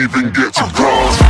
even get to cross.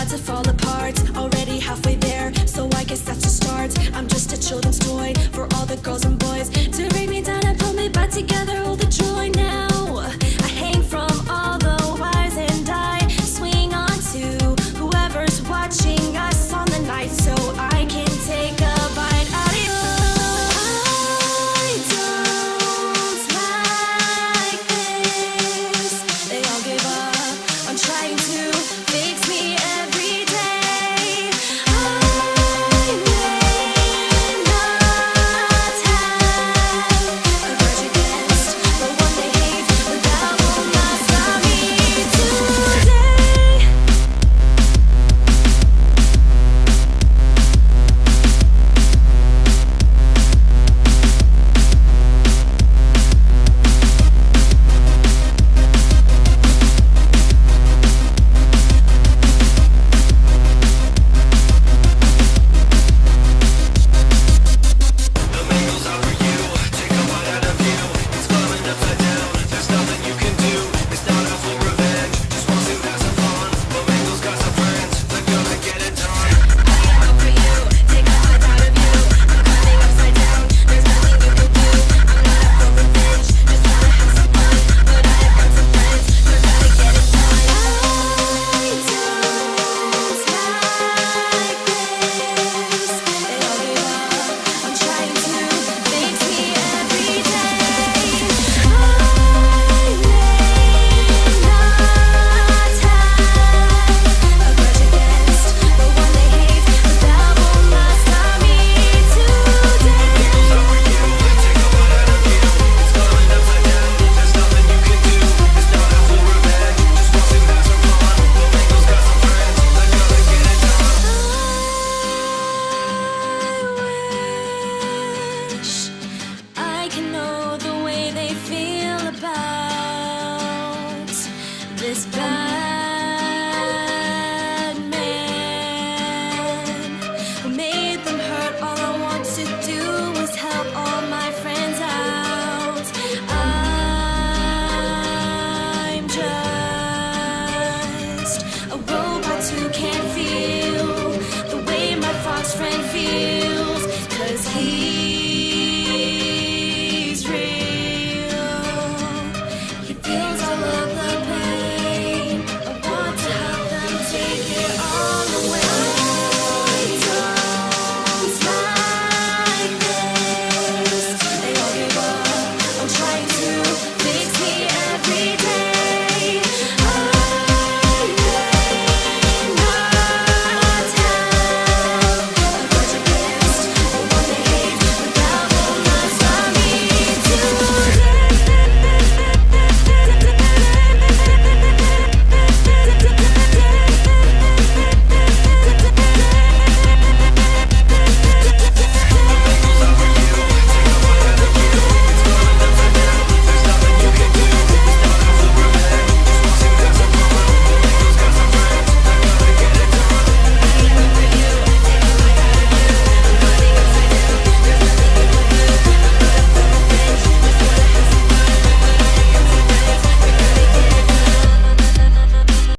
To fall apart, already halfway there, so I guess that's a start. I'm just a children's toy for all the girls and boys to break me down and pull me back together. All the joy now, I hang from all the wires and I swing on to whoever's watching us on the night, so I can take a bite out of you. I don't like this. They all give up on trying to fix me every day. I may not have a grudge against the one they hate, but that will not stop me today. This bad man who made them hurt. All I want to do is help all my friends out. I'm just a robot who can't feel the way my fox friend feels, 'cause he